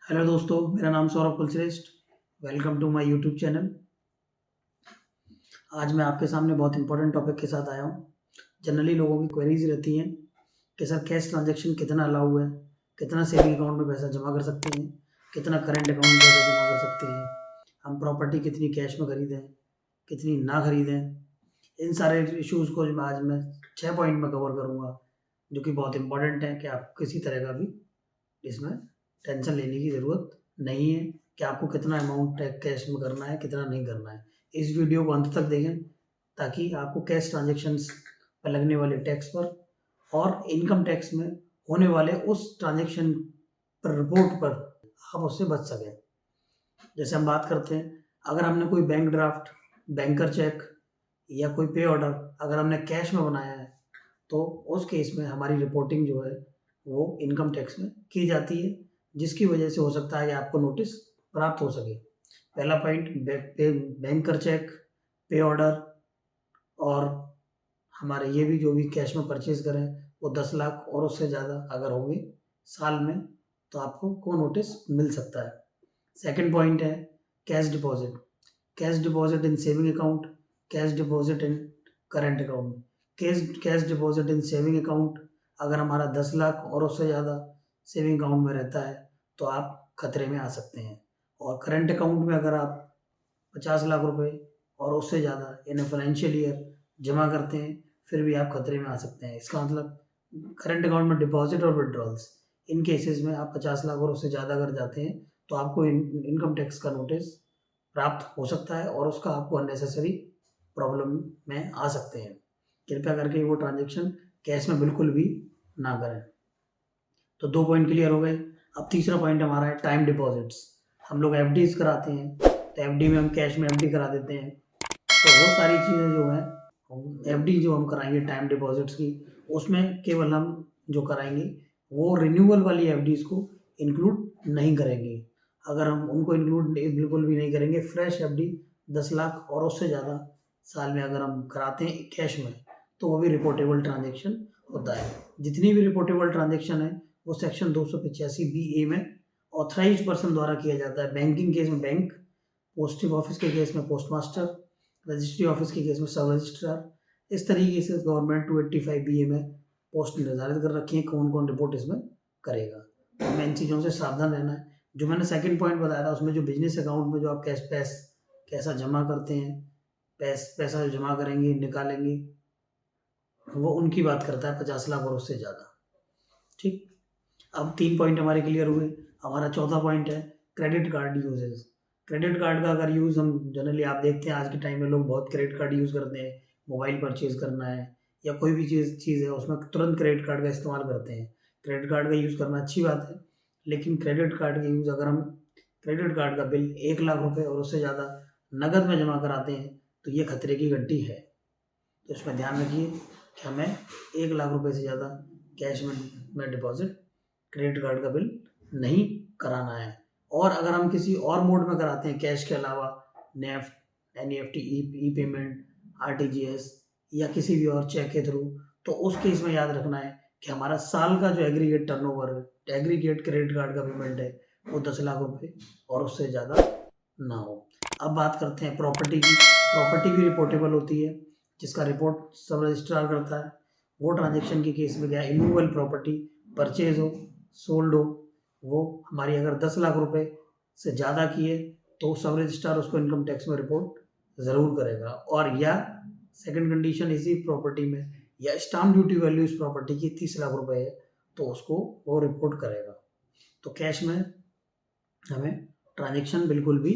Hello दोस्तों, मेरा नाम Saurabh Kulshreshtha. Welcome to my YouTube channel. आज मैं आपके सामने बहुत इंपॉर्टेंट टॉपिक के साथ आया हूँ। जनरली लोगों की क्वेरीज रहती हैं कि सर कैश ट्रांजैक्शन कितना अलाउ है, कितना सेविंग अकाउंट में पैसा जमा कर सकते हैं, कितना करंट अकाउंट में पैसा जमा कर सकते हैं, हम प्रॉपर्टी कितनी कैश में खरीदें, कितनी ना खरीदें। इन सारे इश्यूज़ को जो आज मैं 6 पॉइंट में कवर करूँगा, जो कि बहुत इंपॉर्टेंट है कि आप किसी तरह का भी इसमें टेंशन लेने की ज़रूरत नहीं है कि आपको कितना अमाउंट कैश में करना है, कितना नहीं करना है। इस वीडियो को अंत तक देखें ताकि आपको कैश ट्रांजैक्शंस पर लगने वाले टैक्स पर और इनकम टैक्स में होने वाले उस ट्रांजैक्शन पर रिपोर्ट पर आप उससे बच सकें। जैसे हम बात करते हैं, अगर हमने कोई बैंक ड्राफ्ट, बैंकर चेक या कोई पे ऑर्डर अगर हमने कैश में बनाया है, तो उस केस में हमारी रिपोर्टिंग जो है वो इनकम टैक्स में की जाती है, जिसकी वजह से हो सकता है कि आपको नोटिस प्राप्त हो सके। पहला पॉइंट, बैंकर चेक, पे ऑर्डर और हमारे ये भी जो भी कैश में परचेज करें वो 10 लाख और उससे ज़्यादा अगर होंगे साल में, तो आपको को नोटिस मिल सकता है। सेकंड पॉइंट है cash deposit. Cash deposit in saving account, cash deposit in current account. Cash deposit in saving account अगर हमारा 10 लाख और उससे ज़्यादा सेविंग अकाउंट में रहता है तो आप खतरे में आ सकते हैं। और करंट अकाउंट में अगर आप 50 लाख रुपए और उससे ज़्यादा इन फाइनेंशियल ईयर जमा करते हैं, फिर भी आप खतरे में आ सकते हैं। इसका मतलब करंट अकाउंट में डिपॉजिट और विड्रॉल्स, इन केसेस में आप 50 लाख और उससे ज़्यादा अगर जाते हैं तो आपको इनकम टैक्स का नोटिस प्राप्त हो सकता है और उसका आपको अननेसेसरी प्रॉब्लम में आ सकते हैं। कृपया करके वो ट्रांजेक्शन कैश में बिल्कुल भी ना करें। तो 2 पॉइंट क्लियर हो गए। अब तीसरा पॉइंट हमारा है टाइम डिपॉजिट्स। हम लोग एफडीज कराते हैं, तो एफडी में हम कैश में एफडी करा देते हैं। तो वो सारी चीज़ें जो हैं, एफडी जो हम कराएंगे टाइम डिपॉजिट्स की, उसमें केवल हम जो कराएंगे वो रिन्यूअल वाली एफडीज को इंक्लूड नहीं करेंगे। अगर हम उनको इंक्लूड बिल्कुल भी नहीं करेंगे, फ्रेश एफडी 10 लाख और उससे ज़्यादा साल में अगर हम कराते हैं कैश में, तो वो भी रिपोर्टेबल ट्रांजेक्शन होता है। जितनी भी रिपोर्टेबल ट्रांजेक्शन है वो सेक्शन 285 बी में ऑथराइज्ड पर्सन द्वारा किया जाता है। बैंकिंग केस में बैंक, पोस्ट ऑफिस के केस में पोस्ट मास्टर, रजिस्ट्री ऑफिस के केस में सब रजिस्ट्रार। इस तरीके से गवर्नमेंट 285 बी में पोस्ट निर्धारित कर रखी है कौन कौन रिपोर्ट इसमें करेगा। तो हमें इन चीज़ों से सावधान रहना है। जो मैंने सेकंड पॉइंट बताया था उसमें जो बिजनेस अकाउंट में जो आप कैसा जमा करते हैं, पैसा जो जमा करेंगे निकालेंगे, वो उनकी बात करता है 50 लाख और उससे ज़्यादा। ठीक, अब 3 पॉइंट हमारे क्लियर हुए। हमारा चौथा पॉइंट है credit card uses. Credit card का अगर यूज़ हम जनरली आप देखते हैं आज के टाइम में लोग बहुत क्रेडिट कार्ड यूज़ करते हैं। मोबाइल परचेज़ करना है या कोई भी चीज़ है उसमें तुरंत क्रेडिट कार्ड का इस्तेमाल करते हैं। क्रेडिट कार्ड का यूज़ करना अच्छी बात है, लेकिन क्रेडिट कार्ड का यूज़ अगर हम क्रेडिट कार्ड का बिल 1 लाख रुपए और उससे ज़्यादा नकद में जमा कराते हैं तो ये खतरे की घंटी है। तो इसमें ध्यान रखिए कि हमें 1 लाख रुपए से ज़्यादा कैश में डिपॉज़िट क्रेडिट कार्ड का बिल नहीं कराना है। और अगर हम किसी और मोड में कराते हैं कैश के अलावा, नेफ्ट, एनईएफटी, ई पेमेंट, आरटीजीएस या किसी भी और चेक के थ्रू, तो उस केस में याद रखना है कि हमारा साल का जो एग्रीगेट टर्नओवर है, एग्रीगेट क्रेडिट कार्ड का पेमेंट है, वो 10 लाख रुपए और उससे ज़्यादा ना हो। अब बात करते हैं प्रॉपर्टी की। प्रॉपर्टी भी रिपोर्टेबल होती है, जिसका रिपोर्ट सब रजिस्ट्रार करता है। वो ट्रांजेक्शन के केस में क्या, इमूवेबल प्रॉपर्टी परचेज हो, सोल्ड हो, वो हमारी अगर 10 लाख रुपए से ज़्यादा की है तो सब रजिस्ट्रार उसको इनकम टैक्स में रिपोर्ट ज़रूर करेगा। और या सेकंड कंडीशन इसी प्रॉपर्टी में या स्टाम्प ड्यूटी वैल्यू इस प्रॉपर्टी की 30 लाख रुपए है तो उसको वो रिपोर्ट करेगा। तो कैश में हमें ट्रांजेक्शन बिल्कुल भी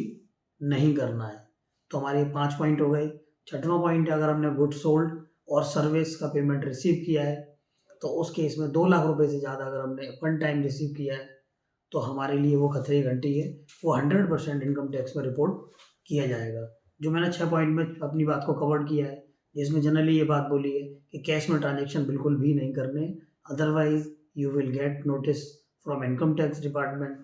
नहीं करना है। तो हमारे 5 पॉइंट हो गए। छठवां पॉइंट है, अगर हमने गुड सोल्ड और सर्विस का पेमेंट रिसीव किया है तो उस केस में 2 लाख रुपए से ज़्यादा अगर हमने वन टाइम रिसीव किया है तो हमारे लिए वो खतरे की घंटी है। वो 100% इनकम टैक्स में रिपोर्ट किया जाएगा। जो मैंने 6 पॉइंट में अपनी बात को कवर किया है, जिसमें जनरली ये बात बोली है कि कैश में ट्रांजेक्शन बिल्कुल भी नहीं करने, otherwise you will get notice from income tax department.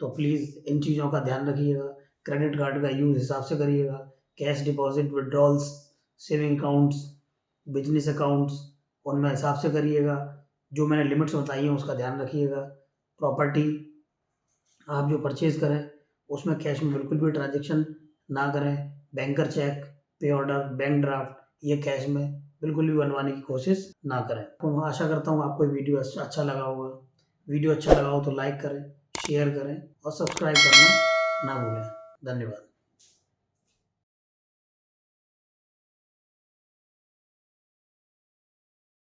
तो प्लीज़ इन चीज़ों का ध्यान रखिएगा। क्रेडिट कार्ड का यूज़ हिसाब से करिएगा। Cash deposit, withdrawals, saving accounts, business accounts, उनमें हिसाब से करिएगा। जो मैंने लिमिट्स बताई हैं उसका ध्यान रखिएगा। प्रॉपर्टी आप जो परचेज़ करें उसमें कैश में बिल्कुल भी ट्रांजैक्शन ना करें। बैंकर चेक, पे ऑर्डर, बैंक ड्राफ्ट ये कैश में बिल्कुल भी बनवाने की कोशिश ना करें। तो आशा करता हूँ आपको ये वीडियो अच्छा लगा होगा। वीडियो अच्छा लगा हो तो लाइक करें, शेयर करें और सब्सक्राइब करना ना भूलें। धन्यवाद।